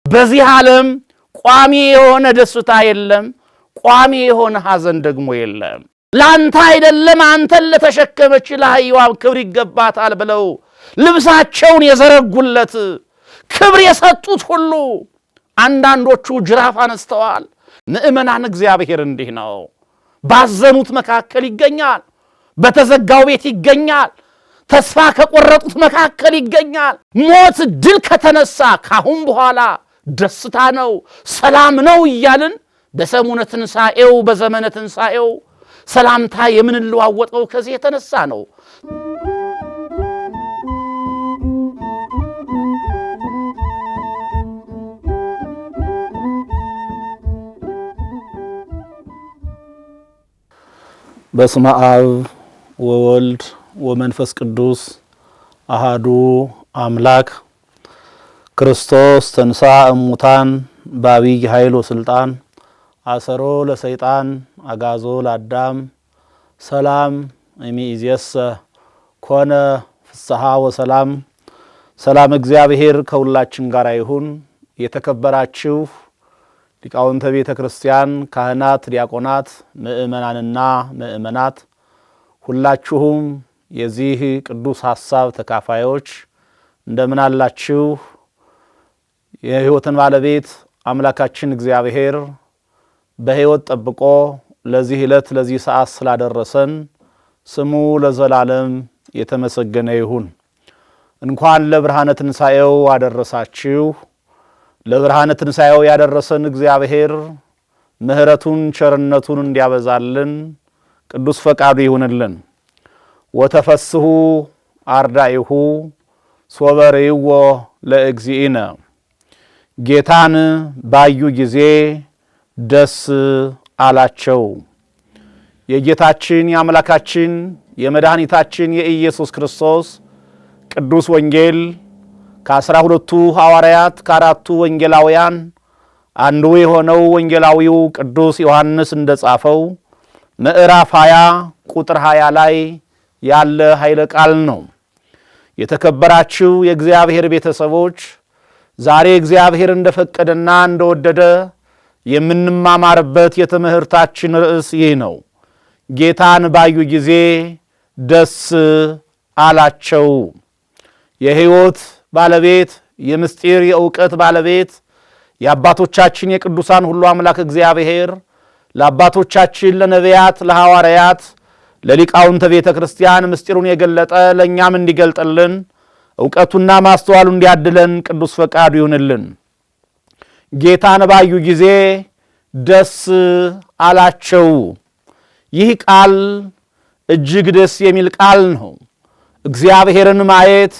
በዚህ ዓለም ቋሚ የሆነ ደስታ የለም፣ ቋሚ የሆነ ሐዘን ደግሞ የለም። ላንተ አይደለም አንተን ለተሸከመች ለአህያዋ ክብር ይገባታል ብለው ልብሳቸውን የዘረጉለት ክብር የሰጡት ሁሉ አንዳንዶቹ ጅራፍ አነስተዋል። ምእመናን እግዚአብሔር እንዲህ ነው። ባዘኑት መካከል ይገኛል፣ በተዘጋው ቤት ይገኛል፣ ተስፋ ከቆረጡት መካከል ይገኛል። ሞት ድል ከተነሳ ካሁን በኋላ ደስታ ነው፣ ሰላም ነው እያልን በሰሙነ ትንሣኤው በዘመነ ትንሣኤው ሰላምታ የምንለዋወጠው ከዚህ የተነሳ ነው። በስመ አብ ወወልድ ወመንፈስ ቅዱስ አሃዱ አምላክ ክርስቶስ ተንሥአ እሙታን በዐቢይ ኃይል ወሥልጣን አሰሮ ለሰይጣን አጋዞ ለአዳም ሰላም እምይእዜሰ ኮነ ፍስሐ ወሰላም። ሰላም እግዚአብሔር ከሁላችን ጋር ይሁን። የተከበራችሁ ሊቃውንተ ቤተ ክርስቲያን፣ ካህናት፣ ዲያቆናት፣ ምእመናንና ምእመናት ሁላችሁም የዚህ ቅዱስ ሐሳብ ተካፋዮች እንደምን አላችሁ? የሕይወትን ባለቤት አምላካችን እግዚአብሔር በሕይወት ጠብቆ ለዚህ ዕለት ለዚህ ሰዓት ስላደረሰን ስሙ ለዘላለም የተመሰገነ ይሁን። እንኳን ለብርሃነ ትንሣኤው አደረሳችሁ። ለብርሃነ ትንሣኤው ያደረሰን እግዚአብሔር ምሕረቱን ቸርነቱን እንዲያበዛልን ቅዱስ ፈቃዱ ይሁንልን። ወተፈስሑ አርዳኢሁ ሶበርይዎ ለእግዚእነ። ጌታን ባዩ ጊዜ ደስ አላቸው። የጌታችን የአምላካችን የመድኃኒታችን የኢየሱስ ክርስቶስ ቅዱስ ወንጌል ከ12ቱ ሐዋርያት ከአራቱ ወንጌላውያን አንዱ የሆነው ወንጌላዊው ቅዱስ ዮሐንስ እንደጻፈው ምዕራፍ 20 ቁጥር 20 ላይ ያለ ኃይለ ቃል ነው። የተከበራችሁ የእግዚአብሔር ቤተሰቦች ዛሬ እግዚአብሔር እንደፈቀደና እንደወደደ የምንማማርበት የትምህርታችን ርዕስ ይህ ነው። ጌታን ባዩ ጊዜ ደስ አላቸው። የሕይወት ባለቤት የምስጢር የእውቀት ባለቤት የአባቶቻችን የቅዱሳን ሁሉ አምላክ እግዚአብሔር ለአባቶቻችን ለነቢያት፣ ለሐዋርያት፣ ለሊቃውንተ ቤተ ክርስቲያን ምስጢሩን የገለጠ ለእኛም እንዲገልጥልን እውቀቱና ማስተዋሉ እንዲያድለን ቅዱስ ፈቃዱ ይሁንልን። ጌታን ባዩ ጊዜ ደስ አላቸው። ይህ ቃል እጅግ ደስ የሚል ቃል ነው። እግዚአብሔርን ማየት፣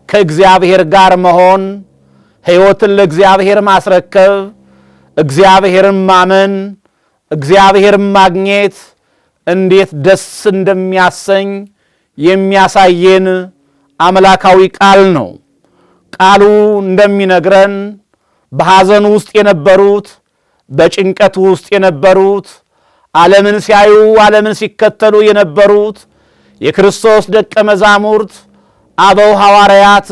ከእግዚአብሔር ጋር መሆን፣ ሕይወትን ለእግዚአብሔር ማስረከብ፣ እግዚአብሔርን ማመን፣ እግዚአብሔርን ማግኘት እንዴት ደስ እንደሚያሰኝ የሚያሳየን አምላካዊ ቃል ነው። ቃሉ እንደሚነግረን በሐዘን ውስጥ የነበሩት፣ በጭንቀት ውስጥ የነበሩት፣ ዓለምን ሲያዩ ዓለምን ሲከተሉ የነበሩት የክርስቶስ ደቀ መዛሙርት አበው ሐዋርያት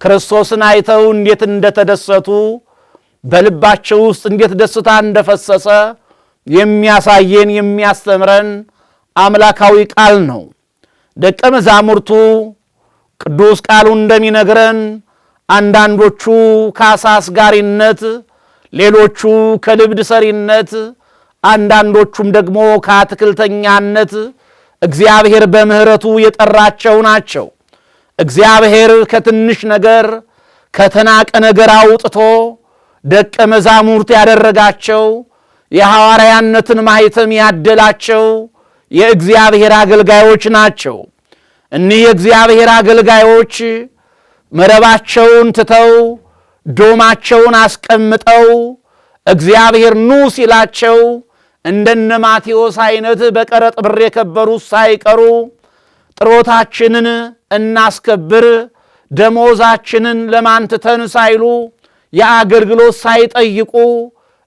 ክርስቶስን አይተው እንዴት እንደተደሰቱ በልባቸው ውስጥ እንዴት ደስታ እንደፈሰሰ የሚያሳየን የሚያስተምረን አምላካዊ ቃል ነው። ደቀ መዛሙርቱ ቅዱስ ቃሉ እንደሚነግረን አንዳንዶቹ ከዓሣ አስጋሪነት፣ ሌሎቹ ከልብድ ሰሪነት፣ አንዳንዶቹም ደግሞ ከአትክልተኛነት እግዚአብሔር በምሕረቱ የጠራቸው ናቸው። እግዚአብሔር ከትንሽ ነገር ከተናቀ ነገር አውጥቶ ደቀ መዛሙርት ያደረጋቸው የሐዋርያነትን ማኅተም ያደላቸው የእግዚአብሔር አገልጋዮች ናቸው። እኒህ የእግዚአብሔር አገልጋዮች መረባቸውን ትተው ዶማቸውን አስቀምጠው እግዚአብሔር ኑ ሲላቸው እንደነ ማቴዎስ አይነት በቀረጥ ብር የከበሩት ሳይቀሩ ጥሮታችንን እናስከብር ደሞዛችንን ለማንተን ሳይሉ የአገልግሎት ሳይጠይቁ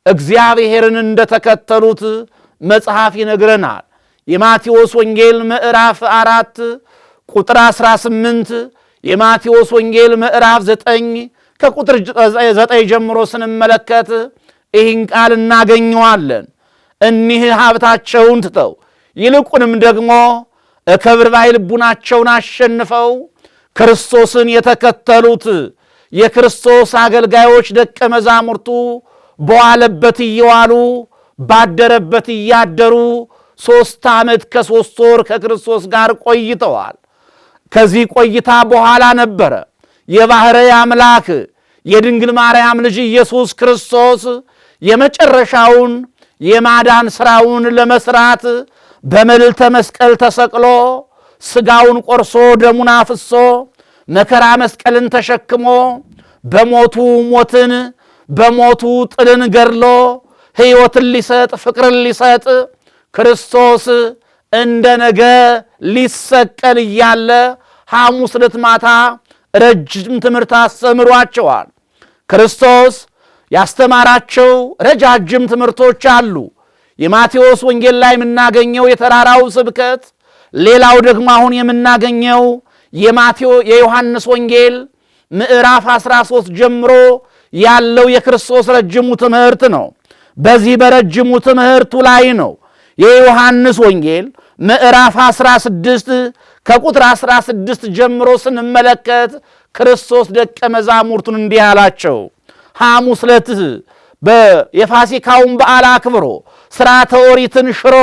እግዚአብሔርን እንደተከተሉት መጽሐፍ ይነግረናል። የማቴዎስ ወንጌል ምዕራፍ 4 ቁጥር 18 የማቴዎስ ወንጌል ምዕራፍ 9 ከቁጥር 9 ጀምሮ ስንመለከት ይህን ቃል እናገኘዋለን። እኒህ ሀብታቸውን ትተው ይልቁንም ደግሞ ከብር ባይ ልቡናቸውን አሸንፈው ክርስቶስን የተከተሉት የክርስቶስ አገልጋዮች ደቀ መዛሙርቱ በዋለበት እየዋሉ ባደረበት እያደሩ 3 ዓመት ከ3 ወር ከክርስቶስ ጋር ቆይተዋል። ከዚህ ቆይታ በኋላ ነበረ የባሕርይ አምላክ የድንግል ማርያም ልጅ ኢየሱስ ክርስቶስ የመጨረሻውን የማዳን ሥራውን ለመስራት በመልዕልተ መስቀል ተሰቅሎ ሥጋውን ቆርሶ ደሙን አፍሶ መከራ መስቀልን ተሸክሞ በሞቱ ሞትን በሞቱ ጥልን ገድሎ ሕይወትን ሊሰጥ ፍቅርን ሊሰጥ ክርስቶስ እንደ ነገ ሊሰቀል እያለ ሐሙስ ዕለት ማታ ረጅም ትምህርት አስተምሯቸዋል። ክርስቶስ ያስተማራቸው ረጃጅም ትምህርቶች አሉ። የማቴዎስ ወንጌል ላይ የምናገኘው የተራራው ስብከት፣ ሌላው ደግሞ አሁን የምናገኘው የዮሐንስ ወንጌል ምዕራፍ 13 ጀምሮ ያለው የክርስቶስ ረጅሙ ትምህርት ነው። በዚህ በረጅሙ ትምህርቱ ላይ ነው የዮሐንስ ወንጌል ምዕራፍ 16 ከቁጥር 16 ጀምሮ ስንመለከት ክርስቶስ ደቀ መዛሙርቱን እንዲህ አላቸው። ሐሙስ ዕለት የፋሲካውን በዓል አክብሮ ሥርዓተ ኦሪትን ሽሮ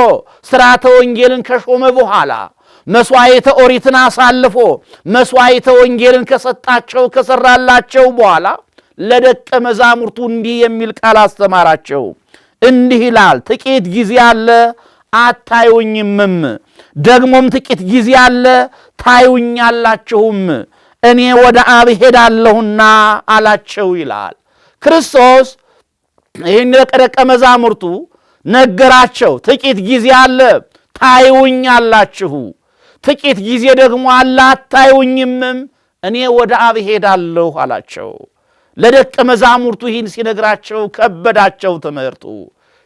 ሥርዓተ ወንጌልን ከሾመ በኋላ መሥዋዕተ ኦሪትን አሳልፎ መሥዋዕተ ወንጌልን ከሰጣቸው ከሠራላቸው በኋላ ለደቀ መዛሙርቱ እንዲህ የሚል ቃል አስተማራቸው። እንዲህ ይላል፣ ጥቂት ጊዜ አለ አታዩኝምም፣ ደግሞም ጥቂት ጊዜ አለ ታዩኛላችሁም፣ እኔ ወደ አብ ሄዳለሁና አላቸው ይላል። ክርስቶስ ይህን ለደቀ መዛሙርቱ ነገራቸው። ጥቂት ጊዜ አለ ታዩኛላችሁ፣ ጥቂት ጊዜ ደግሞ አለ አታዩኝምም፣ እኔ ወደ አብ ሄዳለሁ አላቸው። ለደቀ መዛሙርቱ ይህን ሲነግራቸው ከበዳቸው፣ ትምህርቱ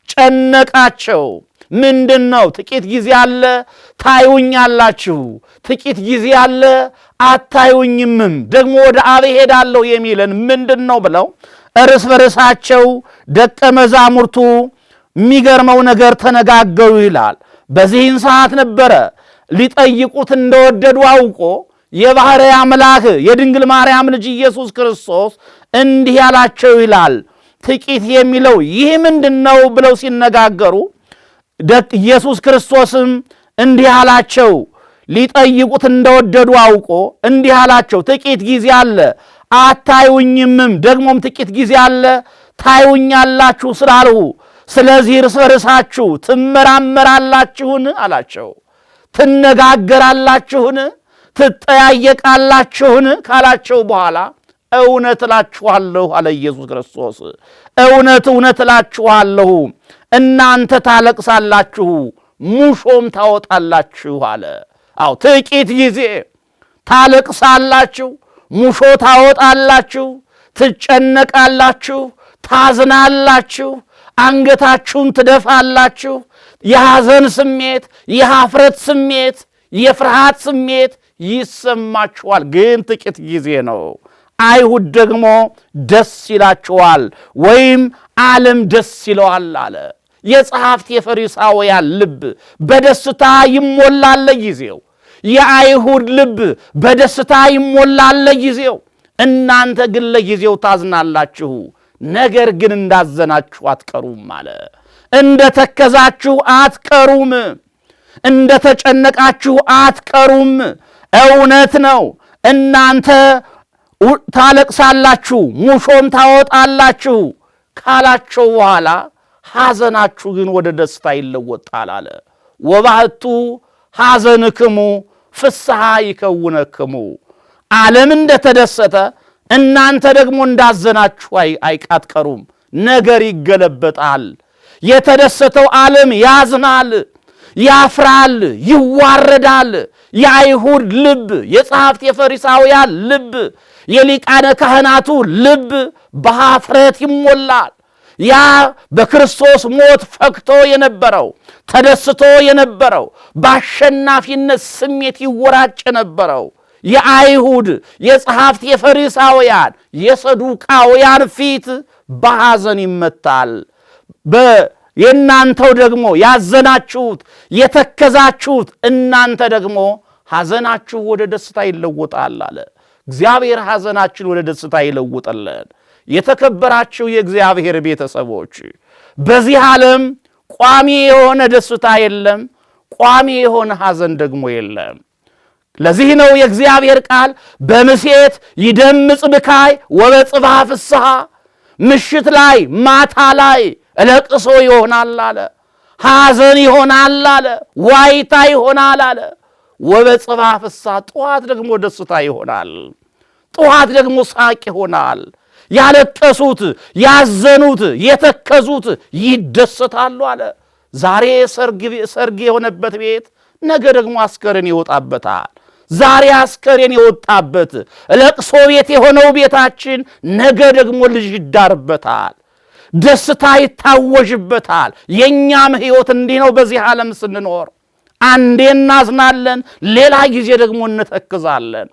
ጨነቃቸው። ምንድን ነው? ጥቂት ጊዜ አለ ታዩኛላችሁ፣ ጥቂት ጊዜ አለ አታዩኝምም፣ ደግሞ ወደ አብ ሄዳለሁ የሚለን ምንድን ነው ብለው እርስ በርሳቸው ደቀ መዛሙርቱ የሚገርመው ነገር ተነጋገሩ ይላል። በዚህን ሰዓት ነበረ ሊጠይቁት እንደወደዱ አውቆ የባሕርይ አምላክ የድንግል ማርያም ልጅ ኢየሱስ ክርስቶስ እንዲህ ያላቸው ይላል። ጥቂት የሚለው ይህ ምንድን ነው ብለው ሲነጋገሩ ኢየሱስ ክርስቶስም እንዲህ አላቸው። ሊጠይቁት እንደወደዱ አውቆ እንዲህ አላቸው፣ ጥቂት ጊዜ አለ አታዩኝምም፣ ደግሞም ጥቂት ጊዜ አለ ታዩኛላችሁ ስላልሁ ስለዚህ እርስ በርሳችሁ ትመራመራላችሁን አላቸው። ትነጋገራላችሁን? ትጠያየቃላችሁን ካላቸው በኋላ እውነት እላችኋለሁ አለ ኢየሱስ ክርስቶስ። እውነት እውነት እላችኋለሁ እናንተ ታለቅሳላችሁ ሙሾም ታወጣላችሁ አለ። አዎ ጥቂት ጊዜ ታለቅሳላችሁ፣ ሙሾ ታወጣላችሁ፣ ትጨነቃላችሁ፣ ታዝናላችሁ፣ አንገታችሁን ትደፋላችሁ። የሐዘን ስሜት፣ የኀፍረት ስሜት፣ የፍርሃት ስሜት ይሰማችኋል። ግን ጥቂት ጊዜ ነው። አይሁድ ደግሞ ደስ ይላችኋል ወይም ዓለም ደስ ይለዋል አለ። የጸሐፍት የፈሪሳውያን ልብ በደስታ ይሞላል ለጊዜው። የአይሁድ ልብ በደስታ ይሞላል ለጊዜው። እናንተ ግን ለጊዜው ታዝናላችሁ፣ ነገር ግን እንዳዘናችሁ አትቀሩም አለ። እንደ ተከዛችሁ አትቀሩም፣ እንደ ተጨነቃችሁ አትቀሩም። እውነት ነው። እናንተ ታለቅሳላችሁ፣ ሙሾም ታወጣላችሁ ካላቸው በኋላ ሐዘናችሁ ግን ወደ ደስታ ይለወጣል አለ። ወባሕቱ ሐዘንክሙ ፍስሐ ይከውነክሙ። ዓለም እንደተደሰተ እናንተ ደግሞ እንዳዘናችሁ አይቃጥቀሩም። ነገር ይገለበጣል። የተደሰተው ዓለም ያዝናል፣ ያፍራል፣ ይዋረዳል። የአይሁድ ልብ፣ የጸሐፍት የፈሪሳውያን ልብ፣ የሊቃነ ካህናቱ ልብ በኀፍረት ይሞላል። ያ በክርስቶስ ሞት ፈክቶ የነበረው ተደስቶ የነበረው በአሸናፊነት ስሜት ይወራጭ የነበረው የአይሁድ የጸሐፍት የፈሪሳውያን የሰዱቃውያን ፊት በሐዘን ይመታል። የእናንተው ደግሞ ያዘናችሁት የተከዛችሁት እናንተ ደግሞ ሐዘናችሁ ወደ ደስታ ይለወጣል አለ። እግዚአብሔር ሐዘናችን ወደ ደስታ ይለውጥልን። የተከበራችሁ የእግዚአብሔር ቤተሰቦች በዚህ ዓለም ቋሚ የሆነ ደስታ የለም፣ ቋሚ የሆነ ሐዘን ደግሞ የለም። ለዚህ ነው የእግዚአብሔር ቃል በምሴት ይደምጽ ብካይ ወበጽባሕ ፍስሐ፣ ምሽት ላይ ማታ ላይ ለቅሶ ይሆናል አለ፣ ሐዘን ይሆናል አለ፣ ዋይታ ይሆናል አለ። ወበጽባሕ ፍስሐ፣ ጠዋት ደግሞ ደስታ ይሆናል፣ ጠዋት ደግሞ ሳቅ ይሆናል። ያለቀሱት ያዘኑት የተከዙት ይደሰታሉ አለ። ዛሬ ሰርግ የሆነበት ቤት ነገ ደግሞ አስከሬን ይወጣበታል። ዛሬ አስከሬን የወጣበት ለቅሶ ቤት የሆነው ቤታችን ነገ ደግሞ ልጅ ይዳርበታል፣ ደስታ ይታወጅበታል። የእኛም ሕይወት እንዲህ ነው። በዚህ ዓለም ስንኖር አንዴ እናዝናለን፣ ሌላ ጊዜ ደግሞ እንተክዛለን።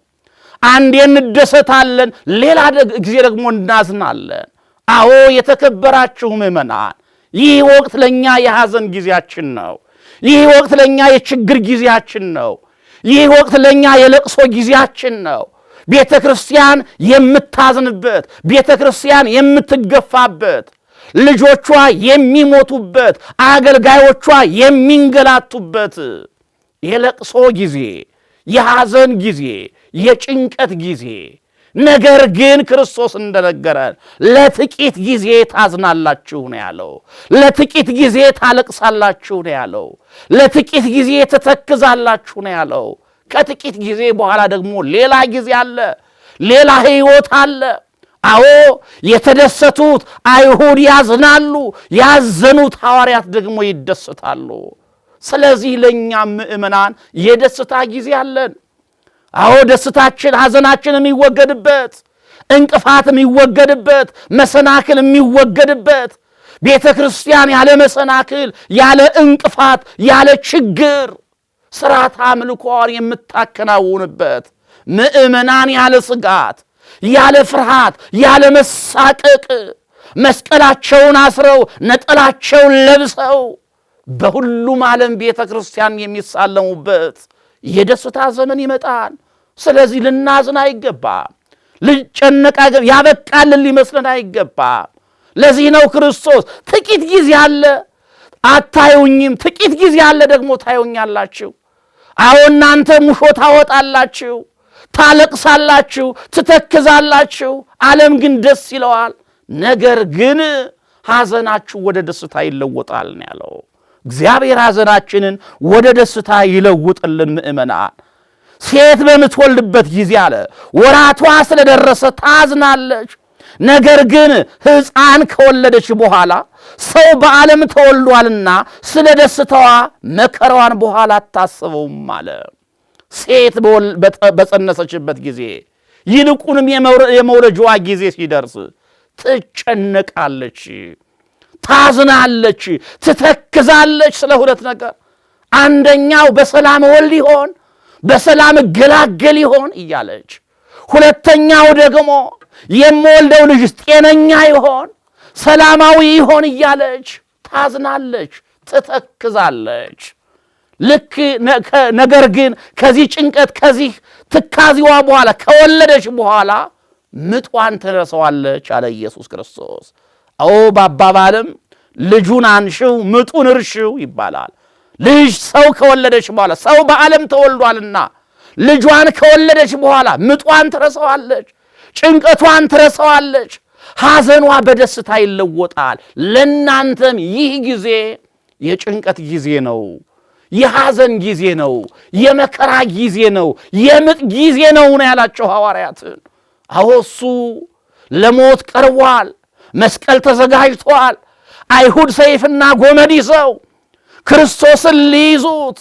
አንዴ እንደሰታለን፣ ሌላ ጊዜ ደግሞ እናዝናለን። አዎ የተከበራችሁ ምእመናን፣ ይህ ወቅት ለኛ የሐዘን ጊዜያችን ነው። ይህ ወቅት ለኛ የችግር ጊዜያችን ነው። ይህ ወቅት ለኛ የለቅሶ ጊዜያችን ነው። ቤተ ክርስቲያን የምታዝንበት፣ ቤተ ክርስቲያን የምትገፋበት፣ ልጆቿ የሚሞቱበት፣ አገልጋዮቿ የሚንገላቱበት የለቅሶ ጊዜ፣ የሐዘን ጊዜ፣ የጭንቀት ጊዜ። ነገር ግን ክርስቶስ እንደነገረን ለጥቂት ጊዜ ታዝናላችሁ ነው ያለው። ለጥቂት ጊዜ ታለቅሳላችሁ ነው ያለው። ለጥቂት ጊዜ ትተክዛላችሁ ነው ያለው። ከጥቂት ጊዜ በኋላ ደግሞ ሌላ ጊዜ አለ፣ ሌላ ሕይወት አለ። አዎ የተደሰቱት አይሁድ ያዝናሉ፣ ያዘኑት ሐዋርያት ደግሞ ይደሰታሉ። ስለዚህ ለእኛም ምእመናን የደስታ ጊዜ አለን። አዎ ደስታችን ሐዘናችን የሚወገድበት፣ እንቅፋት የሚወገድበት፣ መሰናክል የሚወገድበት፣ ቤተ ክርስቲያን ያለ መሰናክል ያለ እንቅፋት ያለ ችግር ሥርዓተ አምልኮዋን የምታከናውንበት፣ ምእመናን ያለ ስጋት ያለ ፍርሃት ያለ መሳቀቅ መስቀላቸውን አስረው ነጠላቸውን ለብሰው በሁሉም ዓለም ቤተ ክርስቲያን የሚሳለሙበት የደስታ ዘመን ይመጣል። ስለዚህ ልናዝን አይገባም። ልጨነቅ ያበቃልን ሊመስለን አይገባም። ለዚህ ነው ክርስቶስ ጥቂት ጊዜ አለ አታዩኝም፣ ጥቂት ጊዜ አለ ደግሞ ታዩኛላችሁ። አዎ እናንተ ሙሾ ታወጣላችሁ፣ ታለቅሳላችሁ፣ ትተክዛላችሁ። ዓለም ግን ደስ ይለዋል። ነገር ግን ሐዘናችሁ ወደ ደስታ ይለወጣል ነው ያለው። እግዚአብሔር ሐዘናችንን ወደ ደስታ ይለውጥልን። ምእመናን ሴት በምትወልድበት ጊዜ አለ ወራቷ ስለደረሰ ታዝናለች። ነገር ግን ሕፃን ከወለደች በኋላ ሰው በዓለም ተወልዷልና ስለ ደስታዋ መከራዋን በኋላ አታስበውም አለ። ሴት በጸነሰችበት ጊዜ ይልቁንም የመውለጃዋ ጊዜ ሲደርስ ትጨነቃለች፣ ታዝናለች፣ ትተክዛለች። ስለ ሁለት ነገር፣ አንደኛው በሰላም ወልድ ይሆን በሰላም እገላገል ይሆን እያለች፣ ሁለተኛው ደግሞ የምወልደው ልጅ ጤነኛ ይሆን ሰላማዊ ይሆን እያለች ታዝናለች፣ ትተክዛለች። ልክ ነገር ግን ከዚህ ጭንቀት ከዚህ ትካዚዋ በኋላ ከወለደች በኋላ ምጧን ትረሳዋለች አለ ኢየሱስ ክርስቶስ። አዎ በአባባልም ልጁን አንሽው ምጡን እርሽው ይባላል። ልጅ ሰው ከወለደች በኋላ ሰው በዓለም ተወልዷልና ልጇን ከወለደች በኋላ ምጧን ትረሳዋለች፣ ጭንቀቷን ትረሳዋለች፣ ሐዘኗ በደስታ ይለወጣል። ለእናንተም ይህ ጊዜ የጭንቀት ጊዜ ነው፣ የሐዘን ጊዜ ነው፣ የመከራ ጊዜ ነው፣ የምጥ ጊዜ ነው ያላቸው ሐዋርያትን። አወሱ ለሞት ቀርቧል። መስቀል ተዘጋጅቷል። አይሁድ ሰይፍና ጎመድ ይዘው ክርስቶስን ሊይዙት፣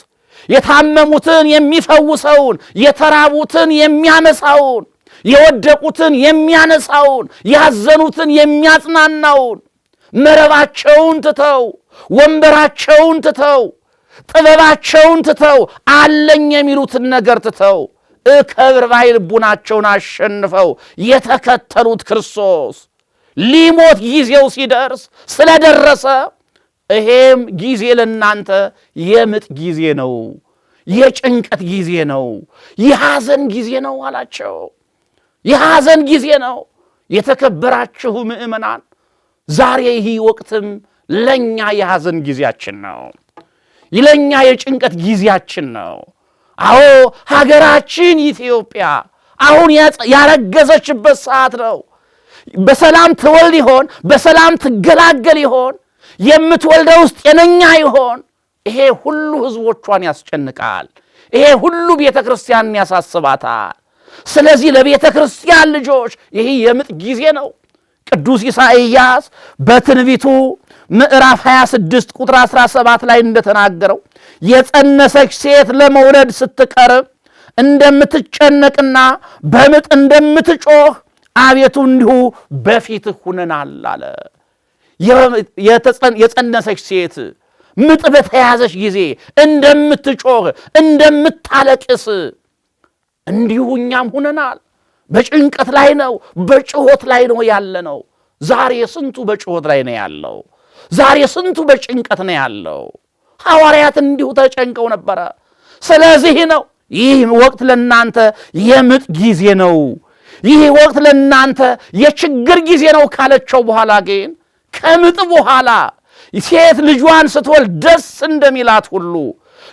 የታመሙትን የሚፈውሰውን፣ የተራቡትን የሚያነሳውን፣ የወደቁትን የሚያነሳውን፣ ያዘኑትን የሚያጽናናውን መረባቸውን ትተው ወንበራቸውን ትተው ጥበባቸውን ትተው አለኝ የሚሉትን ነገር ትተው እከብር ባይ ልቡናቸውን አሸንፈው የተከተሉት ክርስቶስ ሊሞት ጊዜው ሲደርስ ስለደረሰ ይሄም ጊዜ ለእናንተ የምጥ ጊዜ ነው፣ የጭንቀት ጊዜ ነው፣ የሐዘን ጊዜ ነው አላቸው። የሐዘን ጊዜ ነው። የተከበራችሁ ምእመናን ዛሬ ይህ ወቅትም ለኛ የሐዘን ጊዜያችን ነው፣ ለኛ የጭንቀት ጊዜያችን ነው። አዎ ሀገራችን ኢትዮጵያ አሁን ያረገዘችበት ሰዓት ነው። በሰላም ትወልድ ይሆን? በሰላም ትገላገል ይሆን? የምትወልደውስ ጤነኛ ይሆን? ይሄ ሁሉ ህዝቦቿን ያስጨንቃል። ይሄ ሁሉ ቤተ ክርስቲያንን ያሳስባታል። ስለዚህ ለቤተ ክርስቲያን ልጆች ይህ የምጥ ጊዜ ነው። ቅዱስ ኢሳይያስ በትንቢቱ ምዕራፍ 26 ቁጥር 17 ላይ እንደተናገረው የጸነሰች ሴት ለመውለድ ስትቀርብ እንደምትጨነቅና በምጥ እንደምትጮህ አቤቱ እንዲሁ በፊትህ ሁነናል አለ። የጸነሰች ሴት ምጥ በተያዘች ጊዜ እንደምትጮህ እንደምታለቅስ እንዲሁ እኛም ሁነናል። በጭንቀት ላይ ነው፣ በጭሆት ላይ ነው ያለነው። ዛሬ ስንቱ በጭሆት ላይ ነው ያለው? ዛሬ ስንቱ በጭንቀት ነው ያለው? ሐዋርያት እንዲሁ ተጨንቀው ነበረ። ስለዚህ ነው ይህ ወቅት ለእናንተ የምጥ ጊዜ ነው፣ ይህ ወቅት ለእናንተ የችግር ጊዜ ነው ካለቸው በኋላ ግን ከምጥ በኋላ ሴት ልጇን ስትወልድ ደስ እንደሚላት ሁሉ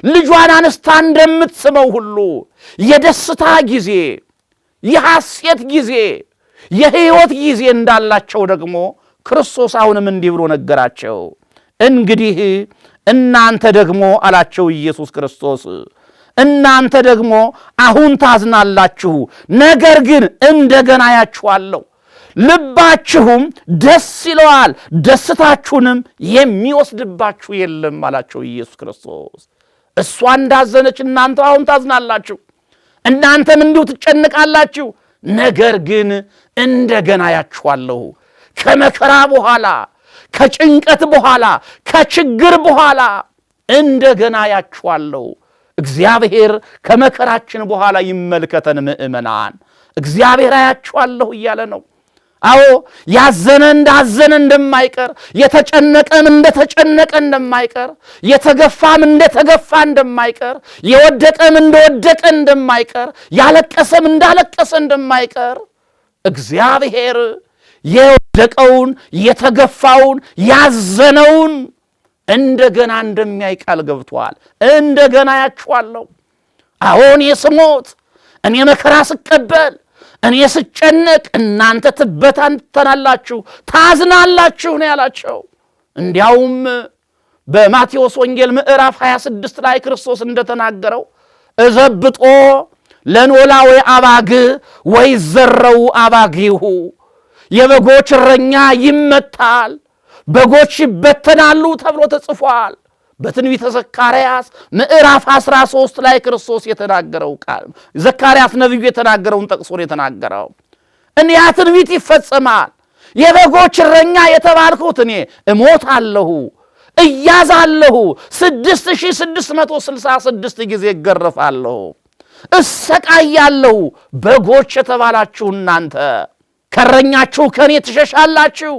ልጇን አንስታ እንደምትስመው ሁሉ የደስታ ጊዜ፣ የሐሴት ጊዜ፣ የሕይወት ጊዜ እንዳላቸው ደግሞ ክርስቶስ አሁንም እንዲህ ብሎ ነገራቸው። እንግዲህ እናንተ ደግሞ አላቸው ኢየሱስ ክርስቶስ፣ እናንተ ደግሞ አሁን ታዝናላችሁ፣ ነገር ግን እንደገና አያችኋለሁ፣ ልባችሁም ደስ ይለዋል፣ ደስታችሁንም የሚወስድባችሁ የለም አላቸው ኢየሱስ ክርስቶስ። እሷ እንዳዘነች እናንተ አሁን ታዝናላችሁ፣ እናንተም እንዲሁ ትጨንቃላችሁ፣ ነገር ግን እንደገና አያችኋለሁ። ከመከራ በኋላ፣ ከጭንቀት በኋላ፣ ከችግር በኋላ እንደገና አያችኋለሁ። እግዚአብሔር ከመከራችን በኋላ ይመልከተን። ምእመናን እግዚአብሔር አያችኋለሁ እያለ ነው። አዎ ያዘነ እንዳዘነ እንደማይቀር፣ የተጨነቀም እንደተጨነቀ እንደማይቀር፣ የተገፋም እንደተገፋ እንደማይቀር፣ የወደቀም እንደወደቀ እንደማይቀር፣ ያለቀሰም እንዳለቀሰ እንደማይቀር እግዚአብሔር የወደቀውን የተገፋውን ያዘነውን እንደገና እንደሚያይ ቃል ገብቷል። እንደገና አያችኋለሁ። አሁን የስሞት እኔ መከራ ስቀበል እኔ ስጨነቅ እናንተ ትበታተናላችሁ፣ ታዝናላችሁ ነው ያላቸው። እንዲያውም በማቴዎስ ወንጌል ምዕራፍ 26 ላይ ክርስቶስ እንደተናገረው እዘብጦ ለኖላዊ አባግ ወይ ዘረው አባጊሁ፣ የበጎች እረኛ ይመታል፣ በጎች ይበተናሉ ተብሎ ተጽፏል። በትንቢተ ዘካርያስ ምዕራፍ 13 ላይ ክርስቶስ የተናገረው ቃል ዘካርያስ ነብዩ የተናገረውን ጠቅሶ የተናገረው ያ ትንቢት ይፈጸማል። የበጎች እረኛ የተባልኩት እኔ እሞታለሁ፣ እያዛለሁ፣ 6666 ጊዜ እገረፋለሁ፣ እሰቃያለሁ። በጎች የተባላችሁ እናንተ ከእረኛችሁ ከእኔ ትሸሻላችሁ፣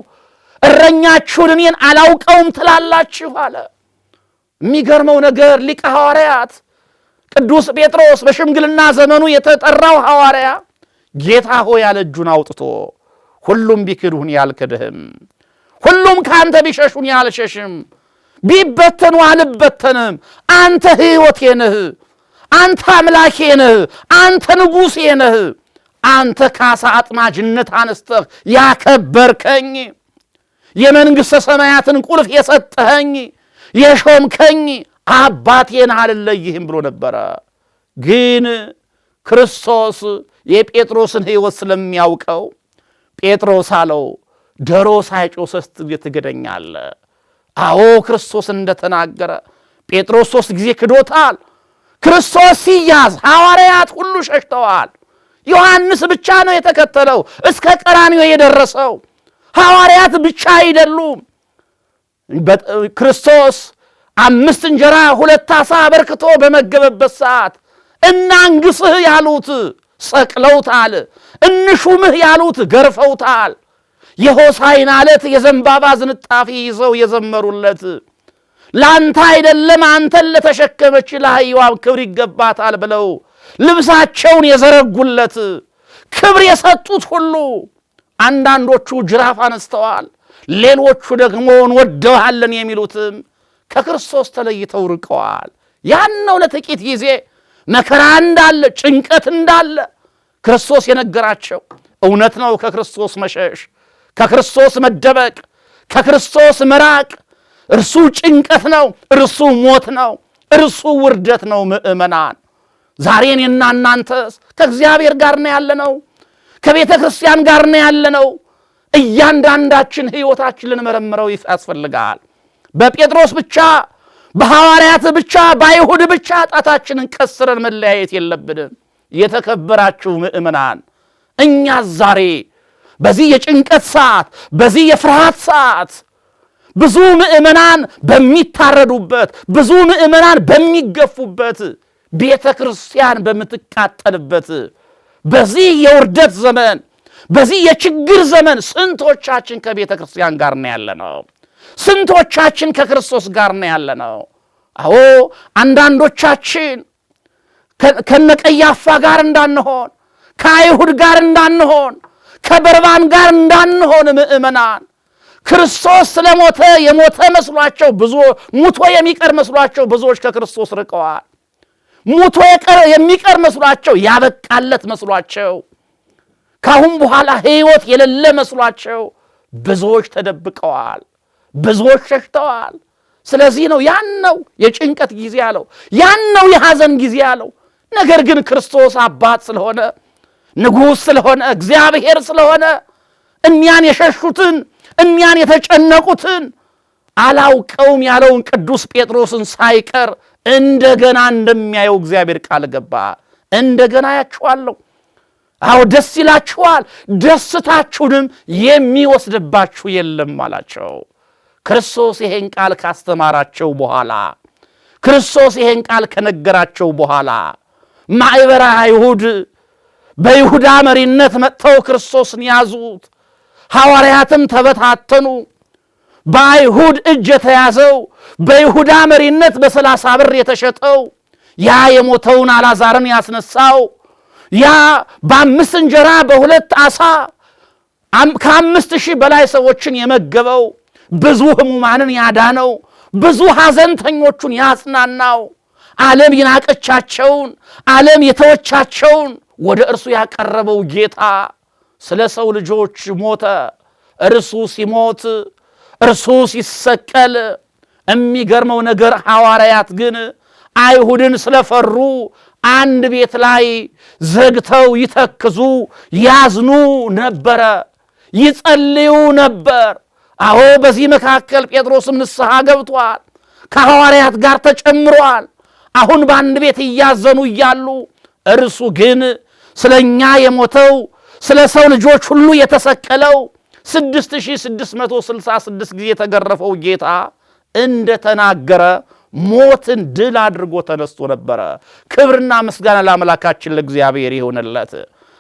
እረኛችሁን እኔን አላውቀውም ትላላችሁ አለ። የሚገርመው ነገር ሊቀ ሐዋርያት ቅዱስ ጴጥሮስ በሽምግልና ዘመኑ የተጠራው ሐዋርያ ጌታ ሆይ ያለ እጁን አውጥቶ ሁሉም ቢክዱህን ያልክድህም፣ ሁሉም ከአንተ ቢሸሹን ያልሸሽም፣ ቢበተኑ አልበተንም፣ አንተ ሕይወቴ ነህ፣ አንተ አምላኬ ነህ፣ አንተ ንጉሴ ነህ፣ አንተ ካሳ አጥማጅነት አነስተህ ያከበርከኝ፣ የመንግሥተ ሰማያትን ቁልፍ የሰጠኸኝ፣ የሾምከኝ አባቴን አልለይህም ብሎ ነበረ። ግን ክርስቶስ የጴጥሮስን ሕይወት ስለሚያውቀው ጴጥሮስ አለው ዶሮ ሳይጮህ 3 ጊዜ ትክደኛለህ። አዎ ክርስቶስ እንደተናገረ ጴጥሮስ 3 ጊዜ ክዶታል። ክርስቶስ ሲያዝ ሐዋርያት ሁሉ ሸሽተዋል። ዮሐንስ ብቻ ነው የተከተለው እስከ ቀራንዮ የደረሰው። ሐዋርያት ብቻ አይደሉም። ክርስቶስ 5 እንጀራ 2 ዓሣ አበርክቶ በመገበበት ሰዓት እናንግስህ ያሉት ሰቅለውታል። እንሹምህ ያሉት ገርፈውታል። የሆሳዕና ዕለት የዘንባባ ዝንጣፊ ይዘው የዘመሩለት ላንተ አይደለም አንተን ለተሸከመች ለአህያዋም ክብር ይገባታል ብለው ልብሳቸውን የዘረጉለት ክብር የሰጡት ሁሉ አንዳንዶቹ ጅራፍ አነስተዋል። ሌሎቹ ደግሞ እንወደዋለን የሚሉትም ከክርስቶስ ተለይተው ርቀዋል። ያን ነው ለጥቂት ጊዜ መከራ እንዳለ ጭንቀት እንዳለ ክርስቶስ የነገራቸው። እውነት ነው። ከክርስቶስ መሸሽ፣ ከክርስቶስ መደበቅ፣ ከክርስቶስ መራቅ እርሱ ጭንቀት ነው፣ እርሱ ሞት ነው፣ እርሱ ውርደት ነው። ምእመናን ዛሬ እኔና እናንተስ ከእግዚአብሔር ጋር ነው ያለነው፣ ከቤተ ክርስቲያን ጋር ነው ያለነው። እያንዳንዳችን ሕይወታችን ልንመረምረው ያስፈልጋል። በጴጥሮስ ብቻ፣ በሐዋርያት ብቻ፣ በአይሁድ ብቻ ጣታችንን ቀስረን መለያየት የለብንም። የተከበራችሁ ምእመናን እኛ ዛሬ በዚህ የጭንቀት ሰዓት፣ በዚህ የፍርሃት ሰዓት ብዙ ምእመናን በሚታረዱበት፣ ብዙ ምእመናን በሚገፉበት፣ ቤተ ክርስቲያን በምትቃጠልበት በዚህ የውርደት ዘመን፣ በዚህ የችግር ዘመን ስንቶቻችን ከቤተ ክርስቲያን ጋር ነው ያለነው? ስንቶቻችን ከክርስቶስ ጋር ነው ያለነው? አዎ አንዳንዶቻችን ከነቀያፋ ጋር እንዳንሆን፣ ከአይሁድ ጋር እንዳንሆን፣ ከበርባን ጋር እንዳንሆን ምእመናን ክርስቶስ ስለሞተ የሞተ መስሏቸው ብዙ ሙቶ የሚቀር መስሏቸው ብዙዎች ከክርስቶስ ርቀዋል። ሙቶ የሚቀር መስሏቸው ያበቃለት መስሏቸው ካሁን በኋላ ሕይወት የሌለ መስሏቸው ብዙዎች ተደብቀዋል፣ ብዙዎች ሸሽተዋል። ስለዚህ ነው ያን ነው የጭንቀት ጊዜ ያለው፣ ያን ነው የሐዘን ጊዜ ያለው። ነገር ግን ክርስቶስ አባት ስለሆነ፣ ንጉሥ ስለሆነ፣ እግዚአብሔር ስለሆነ እኛን የሸሹትን እኛን የተጨነቁትን አላውቀውም ያለውን ቅዱስ ጴጥሮስን ሳይቀር እንደገና እንደሚያየው እግዚአብሔር ቃል ገባ። እንደገና ያችኋለሁ፣ አዎ ደስ ይላችኋል፣ ደስታችሁንም የሚወስድባችሁ የለም አላቸው። ክርስቶስ ይሄን ቃል ካስተማራቸው በኋላ፣ ክርስቶስ ይሄን ቃል ከነገራቸው በኋላ ማዕበረ አይሁድ በይሁዳ መሪነት መጥተው ክርስቶስን ያዙት። ሐዋርያትም ተበታተኑ። በአይሁድ እጅ የተያዘው በይሁዳ መሪነት በ30 ብር የተሸጠው ያ የሞተውን አልዓዛርን ያስነሳው ያ በ5 እንጀራ በ2 ዓሣ ከ5000 በላይ ሰዎችን የመገበው ብዙ ሕሙማንን ያዳነው ብዙ ሐዘንተኞቹን ያጽናናው ዓለም ይናቀቻቸውን ዓለም የተወቻቸውን ወደ እርሱ ያቀረበው ጌታ ስለ ሰው ልጆች ሞተ። እርሱ ሲሞት፣ እርሱ ሲሰቀል የሚገርመው ነገር ሐዋርያት ግን አይሁድን ስለፈሩ አንድ ቤት ላይ ዘግተው ይተክዙ ያዝኑ ነበረ፣ ይጸልዩ ነበር። አዎ በዚህ መካከል ጴጥሮስም ንስሐ ገብቷል፣ ከሐዋርያት ጋር ተጨምሯል። አሁን በአንድ ቤት እያዘኑ እያሉ እርሱ ግን ስለኛ የሞተው ስለ ሰው ልጆች ሁሉ የተሰቀለው 6666 ጊዜ የተገረፈው ጌታ እንደተናገረ ሞትን ድል አድርጎ ተነስቶ ነበረ። ክብርና ምስጋና ለአምላካችን ለእግዚአብሔር ይሁንለት።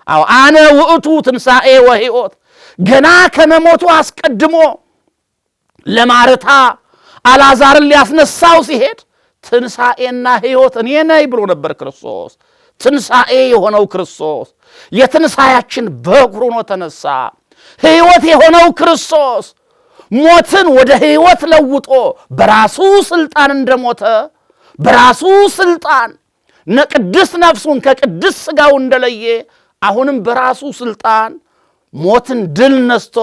አዎ አነ ውእቱ ትንሣኤ ወሕይወት፣ ገና ከመሞቱ አስቀድሞ ለማርታ አልዓዛርን ሊያስነሳው ሲሄድ ትንሣኤና ሕይወት እኔ ነኝ ብሎ ነበር ክርስቶስ። ትንሣኤ የሆነው ክርስቶስ የትንሣኤያችን በኩር ሆኖ ተነሳ። ሕይወት የሆነው ክርስቶስ ሞትን ወደ ሕይወት ለውጦ በራሱ ሥልጣን እንደሞተ በራሱ ሥልጣን ቅድስት ነፍሱን ከቅድስት ሥጋው እንደለየ አሁንም በራሱ ሥልጣን ሞትን ድል ነስቶ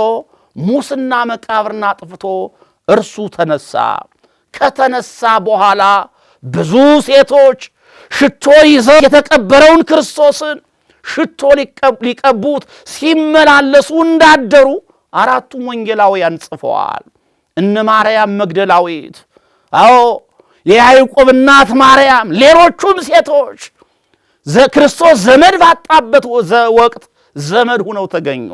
ሙስና መቃብርና አጥፍቶ እርሱ ተነሳ። ከተነሳ በኋላ ብዙ ሴቶች ሽቶ ይዘው የተቀበረውን ክርስቶስን ሽቶ ሊቀቡት ሲመላለሱ እንዳደሩ አራቱም ወንጌላውያን ጽፈዋል። እነ ማርያም መግደላዊት፣ የያዕቆብ እናት ማርያም፣ ሌሎቹም ሴቶች ክርስቶስ ዘመድ ባጣበት ወቅት ዘመድ ሆነው ተገኙ።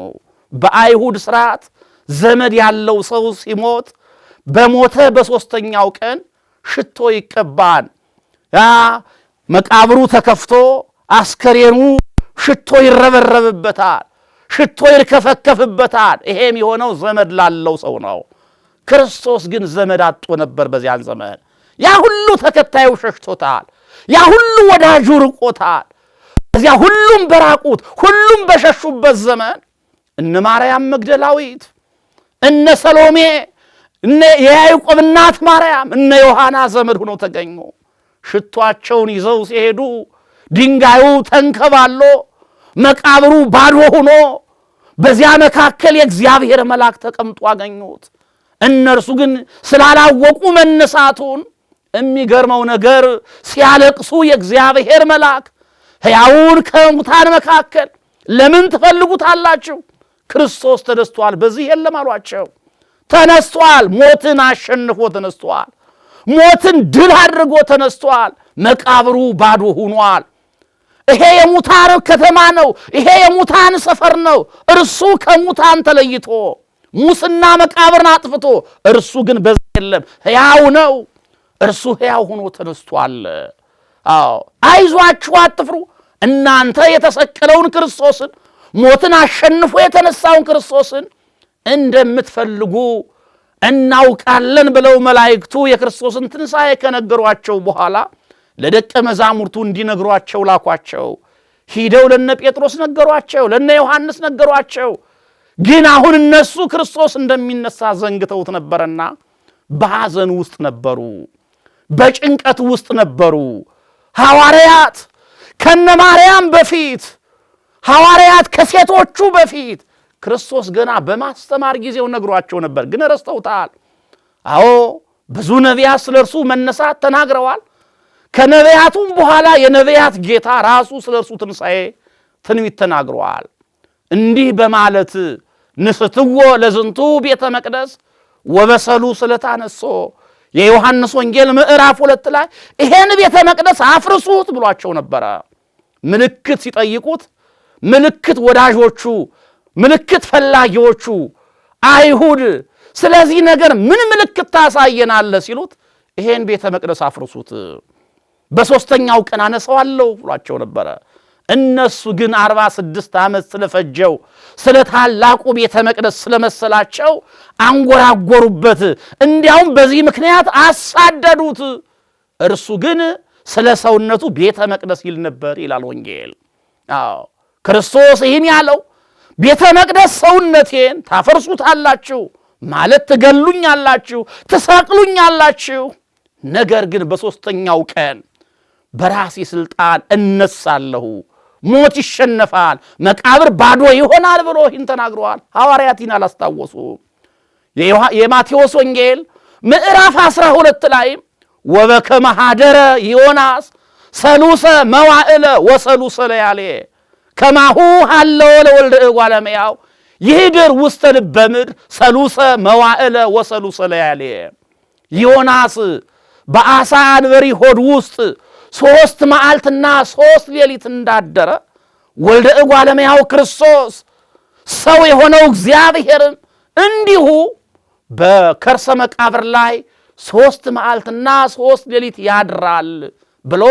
በአይሁድ ሥርዓት ዘመድ ያለው ሰው ሲሞት በሞተ በሦስተኛው ቀን ሽቶ ይቀባል። መቃብሩ ተከፍቶ አስከሬኑ ሽቶ ይረበረብበታል፣ ሽቶ ይርከፈከፍበታል። ይሄም የሆነው ዘመድ ላለው ሰው ነው። ክርስቶስ ግን ዘመድ አጥቶ ነበር በዚያን ዘመን። ያ ሁሉ ተከታዩ ሸሽቶታል፣ ያ ሁሉ ወዳጁ ርቆታል። እዚያ ሁሉም በራቁት ሁሉም በሸሹበት ዘመን እነ ማርያም መግደላዊት፣ እነ ሰሎሜ፣ እነ የያዕቆብ እናት ማርያም፣ እነ ዮሐና ዘመድ ሆነው ተገኙ። ሽቷቸውን ይዘው ሲሄዱ ድንጋዩ ተንከባሎ መቃብሩ ባዶ ሆኖ በዚያ መካከል የእግዚአብሔር መልአክ ተቀምጦ አገኙት። እነርሱ ግን ስላላወቁ መነሳቱን የሚገርመው ነገር ሲያለቅሱ የእግዚአብሔር መልአክ ሕያውን ከሙታን መካከል ለምን ትፈልጉታላችሁ? ክርስቶስ ተነስቷል፣ በዚህ የለም አሏቸው። ተነስቷል፣ ሞትን አሸንፎ ተነስቷል። ሞትን ድል አድርጎ ተነስቷል። መቃብሩ ባዶ ሆኗል። ይሄ የሙታን ከተማ ነው። ይሄ የሙታን ሰፈር ነው። እርሱ ከሙታን ተለይቶ ሙስና መቃብርን አጥፍቶ እርሱ ግን በዚህ የለም፣ ሕያው ነው። እርሱ ሕያው ሆኖ ተነስቷል። አይዟችሁ አትፍሩ። እናንተ የተሰቀለውን ክርስቶስን ሞትን አሸንፎ የተነሳውን ክርስቶስን እንደምትፈልጉ እናውቃለን ብለው መላእክቱ የክርስቶስን ትንሣኤ ከነገሯቸው በኋላ ለደቀ መዛሙርቱ እንዲነግሯቸው ላኳቸው። ሂደው ለነ ጴጥሮስ ነገሯቸው፣ ለነ ዮሐንስ ነገሯቸው። ግን አሁን እነሱ ክርስቶስ እንደሚነሳ ዘንግተውት ነበርና በሐዘን ውስጥ ነበሩ፣ በጭንቀት ውስጥ ነበሩ። ሐዋርያት ከነ ማርያም በፊት፣ ሐዋርያት ከሴቶቹ በፊት ክርስቶስ ገና በማስተማር ጊዜው ነግሯቸው ነበር፣ ግን ረስተውታል። ብዙ ነቢያት ስለ እርሱ መነሳት ተናግረዋል። ከነቢያቱም በኋላ የነቢያት ጌታ ራሱ ስለ እርሱ ትንሣኤ ትንቢት ተናግረዋል። እንዲህ በማለት ንስትዎ ለዝንቱ ቤተ መቅደስ ወበሰሉ ስለታነሶ የዮሐንስ ወንጌል ምዕራፍ 2 ላይ ይሄን ቤተ መቅደስ አፍርሱት ብሏቸው ነበረ። ምልክት ሲጠይቁት ምልክት ወዳጆቹ፣ ምልክት ፈላጊዎቹ አይሁድ ስለዚህ ነገር ምን ምልክት ታሳየናለህ ሲሉት ይሄን ቤተ መቅደስ አፍርሱት፣ በሦስተኛው ቀን አነሳዋለሁ ብሏቸው ነበረ። እነሱ ግን 46 ዓመት ስለፈጀው ስለ ታላቁ ቤተ መቅደስ ስለመሰላቸው አንጎራጎሩበት። እንዲያውም በዚህ ምክንያት አሳደዱት። እርሱ ግን ስለ ሰውነቱ ቤተ መቅደስ ይል ነበር ይላል ወንጌል። ክርስቶስ ይህን ያለው ቤተ መቅደስ ሰውነቴን ታፈርሱታላችሁ ማለት ትገሉኛላችሁ፣ ትሰቅሉኛላችሁ፣ ነገር ግን በሦስተኛው ቀን በራሴ ሥልጣን እነሳለሁ፣ ሞት ይሸነፋል፣ መቃብር ባዶ ይሆናል ብሎ ይህን ተናግረዋል። ሐዋርያት ይህን አላስታወሱም። የማቴዎስ ወንጌል ምዕራፍ 12 ላይ ወበከመ ኀደረ ዮናስ ሰሉሰ መዋዕለ ወሰሉሰ ለያሌ ከማሁ ሀለወ ለወልደ እጓለ እመሕያው ይህድር ውስተ ልበ ምድር ሰሉሰ መዋዕለ ወሰሉሰ ለያሌ። ዮናስ በአሳ አንበሪ ሆድ ውስጥ 3 መዓልትና 3 ሌሊት እንዳደረ ወልደ እጓለ እመሕያው ክርስቶስ ሰው የሆነው እግዚአብሔርም እንዲሁ በከርሰ መቃብር ላይ 3 መዓልትና 3 ሌሊት ያድራል ብሎ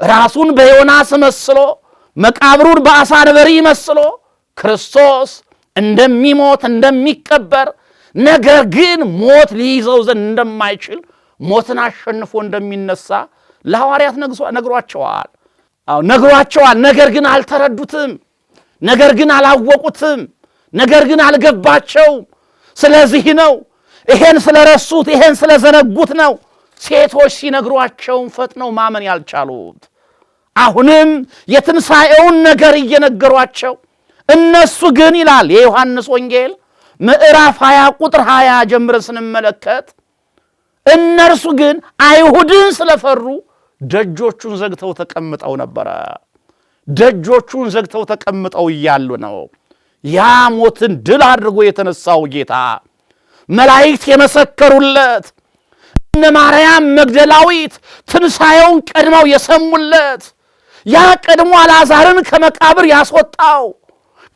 ራሱን በዮናስ መስሎ መቃብሩን በአሳ አንበሪ መስሎ ክርስቶስ እንደሚሞት እንደሚቀበር፣ ነገር ግን ሞት ሊይዘው ዘንድ እንደማይችል ሞትን አሸንፎ እንደሚነሳ ለሐዋርያት ነግሯቸዋል። ነግሯቸዋል። ነገር ግን አልተረዱትም፣ ነገር ግን አላወቁትም፣ ነገር ግን አልገባቸውም። ስለዚህ ነው ይሄን ስለረሱት፣ ይሄን ስለዘነጉት ነው ሴቶች ሲነግሯቸውም ፈጥነው ማመን ያልቻሉት። አሁንም የትንሣኤውን ነገር እየነገሯቸው እነሱ ግን ይላል የዮሐንስ ወንጌል ምዕራፍ 20 ቁጥር 20 ጀምረን ስንመለከት እነርሱ ግን አይሁድን ስለፈሩ ደጆቹን ዘግተው ተቀምጠው ነበረ። ደጆቹን ዘግተው ተቀምጠው እያሉ ነው ያ ሞትን ድል አድርጎ የተነሳው ጌታ መላእክት የመሰከሩለት እነ ማርያም መግደላዊት ትንሣኤውን ቀድመው የሰሙለት ያ ቀድሞ አልዓዛርን ከመቃብር ያስወጣው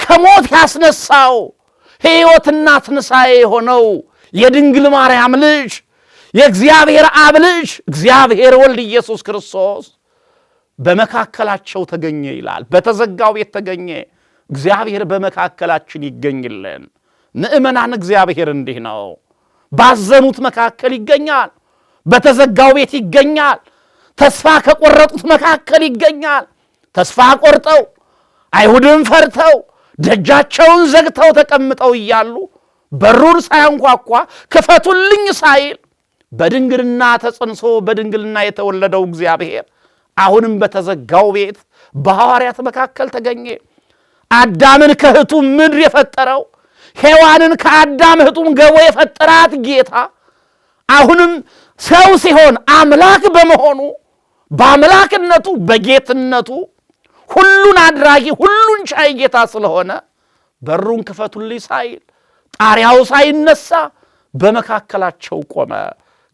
ከሞት ያስነሳው ሕይወትና ትንሣኤ የሆነው የድንግል ማርያም ልጅ የእግዚአብሔር አብ ልጅ እግዚአብሔር ወልድ ኢየሱስ ክርስቶስ በመካከላቸው ተገኘ ይላል። በተዘጋው ቤት ተገኘ። እግዚአብሔር በመካከላችን ይገኝልን። ምእመናን እግዚአብሔር እንዲህ ነው። ባዘኑት መካከል ይገኛል። በተዘጋው ቤት ይገኛል። ተስፋ ከቆረጡት መካከል ይገኛል። ተስፋ ቆርጠው አይሁድን ፈርተው ደጃቸውን ዘግተው ተቀምጠው እያሉ በሩን ሳያንኳኳ ክፈቱልኝ ሳይል በድንግልና ተጸንሶ በድንግልና የተወለደው እግዚአብሔር አሁንም በተዘጋው ቤት በሐዋርያት መካከል ተገኘ። አዳምን ከእህቱ ምድር የፈጠረው ሔዋንን ከአዳም እህቱም ገቦ የፈጠራት ጌታ አሁንም ሰው ሲሆን አምላክ በመሆኑ በአምላክነቱ በጌትነቱ ሁሉን አድራጊ ሁሉን ቻይ ጌታ ስለሆነ በሩን ክፈቱልኝ ሳይል ጣሪያው ሳይነሳ በመካከላቸው ቆመ።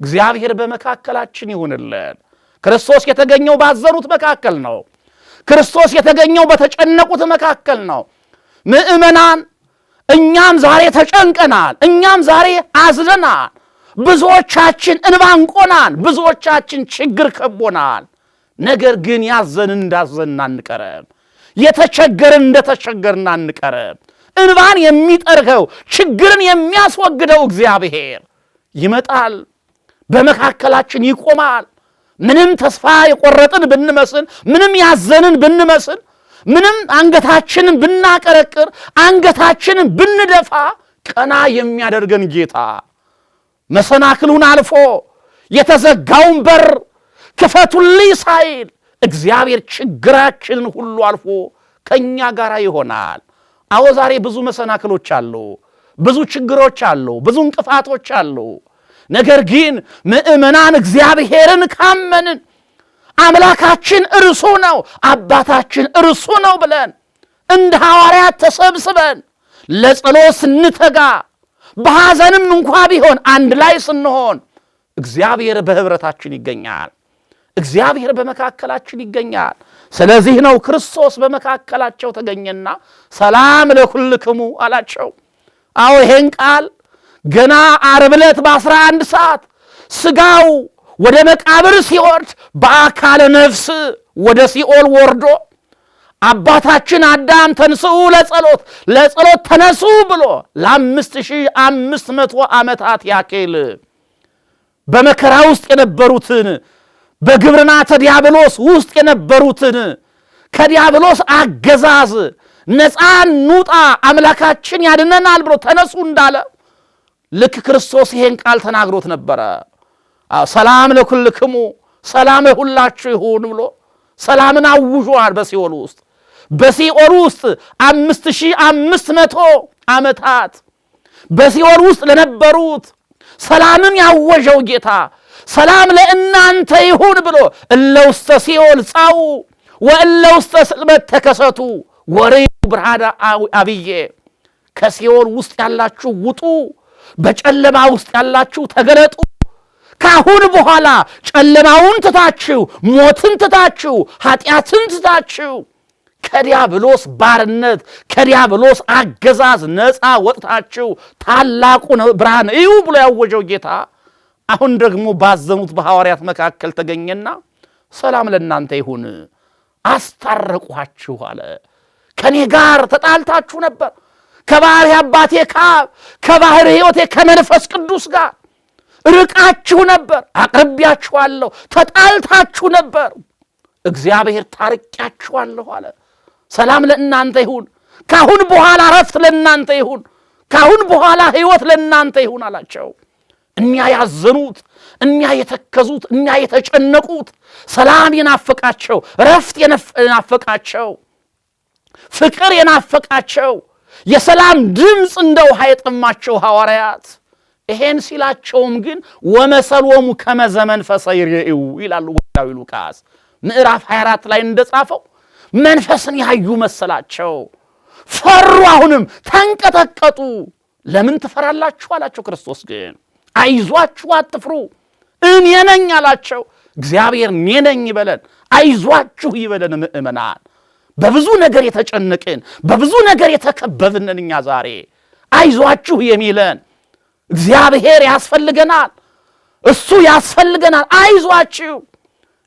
እግዚአብሔር በመካከላችን ይሁንልን። ክርስቶስ የተገኘው ባዘኑት መካከል ነው። ክርስቶስ የተገኘው በተጨነቁት መካከል ነው። ምእመናን እኛም ዛሬ ተጨንቀናል። እኛም ዛሬ አዝነናል። ብዙዎቻችን እንባ እንቆናል። ብዙዎቻችን ችግር ከቦናል። ነገር ግን ያዘንን እንዳዘንን አንቀርም። የተቸገርን እንደተቸገርን አንቀርም። እንባን የሚጠርገው ችግርን የሚያስወግደው እግዚአብሔር ይመጣል፣ በመካከላችን ይቆማል። ምንም ተስፋ የቆረጥን ብንመስል፣ ምንም ያዘንን ብንመስል፣ ምንም አንገታችንን ብናቀረቅር፣ አንገታችንን ብንደፋ ቀና የሚያደርገን ጌታ መሰናክሉን አልፎ የተዘጋውን በር ክፈቱልኝ ሳይል እግዚአብሔር ችግራችንን ሁሉ አልፎ ከኛ ጋር ይሆናል። አዎ ዛሬ ብዙ መሰናክሎች አሉ፣ ብዙ ችግሮች አሉ፣ ብዙ እንቅፋቶች አሉ። ነገር ግን ምእመናን እግዚአብሔርን ካመንን አምላካችን እርሱ ነው፣ አባታችን እርሱ ነው ብለን እንደ ሐዋርያት ተሰብስበን ለጸሎት ስንተጋ በሐዘንም እንኳ ቢሆን አንድ ላይ ስንሆን እግዚአብሔር በህብረታችን ይገኛል። እግዚአብሔር በመካከላችን ይገኛል። ስለዚህ ነው ክርስቶስ በመካከላቸው ተገኘና ሰላም ለኩልክሙ አላቸው። አዎ ይሄን ቃል ገና ዓርብ ዕለት በ11 ሰዓት ሥጋው ወደ መቃብር ሲወርድ በአካለ ነፍስ ወደ ሲኦል ወርዶ አባታችን አዳም ተንሥኡ ለጸሎት ተነሱ ብሎ ለ5500 ዓመታት ያክል በመከራ ውስጥ የነበሩትን በግብርናተ ዲያብሎስ ውስጥ የነበሩትን ከዲያብሎስ አገዛዝ ነፃ እንውጣ አምላካችን ያድነናል ብሎ ተነሱ እንዳለ ልክ ክርስቶስ ይሄን ቃል ተናግሮት ነበረ። ሰላም ለኩልክሙ ሰላም ለሁላችሁ ይሁን ብሎ ሰላምን አውጇል። በሲኦል ውስጥ 5500 ዓመታት በሲኦል ውስጥ ለነበሩት ሰላምን ያወጀው ጌታ ሰላም ለእናንተ ይሁን ብሎ እለ ውስተ ሲኦል ጻኡ ወእለ ውስተ ጽልመት ተከሰቱ ወሬዩ ብርሃነ አብዬ። ከሲኦል ውስጥ ያላችሁ ውጡ፣ በጨለማ ውስጥ ያላችሁ ተገለጡ። ካሁን በኋላ ጨለማውን ትታችሁ፣ ሞትን ትታችሁ፣ ኃጢአትን ትታችሁ ከዲያብሎስ ባርነት ከዲያብሎስ አገዛዝ ነፃ ወጥታችሁ ታላቁን ብርሃን እዩ ብሎ ያወጀው ጌታ አሁን ደግሞ ባዘኑት በሐዋርያት መካከል ተገኘና ሰላም ለእናንተ ይሁን አስታረቋችሁ አለ። ከኔ ጋር ተጣልታችሁ ነበር፣ ከባሕርይ አባቴ ከአብ ከባሕርይ ሕይወቴ ከመንፈስ ቅዱስ ጋር ርቃችሁ ነበር፣ አቅርቢያችኋለሁ። ተጣልታችሁ ነበር፣ እግዚአብሔር ታርቂያችኋለሁ አለ። ሰላም ለእናንተ ይሁን፣ ካሁን በኋላ ረፍት ለእናንተ ይሁን፣ ካሁን በኋላ ሕይወት ለእናንተ ይሁን አላቸው። እኛ ያዘኑት፣ እኛ የተከዙት፣ እኛ የተጨነቁት፣ ሰላም የናፈቃቸው፣ ረፍት የናፈቃቸው፣ ፍቅር የናፈቃቸው፣ የሰላም ድምፅ እንደ ውሃ የጠማቸው ሐዋርያት ይሄን ሲላቸውም ግን ወመሰሎሙ ከመ ዘመንፈሰ ይሬኡ ይላሉ ወንጌላዊ ሉቃስ ምዕራፍ 24 ላይ እንደጻፈው መንፈስን ያዩ መሰላቸው። ፈሩ፣ አሁንም ተንቀጠቀጡ። ለምን ትፈራላችሁ አላቸው። ክርስቶስ ግን አይዟችሁ አትፍሩ እኔ ነኝ አላቸው። እግዚአብሔር እኔ ነኝ ይበለን፣ አይዟችሁ ይበለን። ምእመናን በብዙ ነገር የተጨነቅን በብዙ ነገር የተከበብንን እኛ ዛሬ አይዟችሁ የሚለን እግዚአብሔር ያስፈልገናል፣ እሱ ያስፈልገናል። አይዟችሁ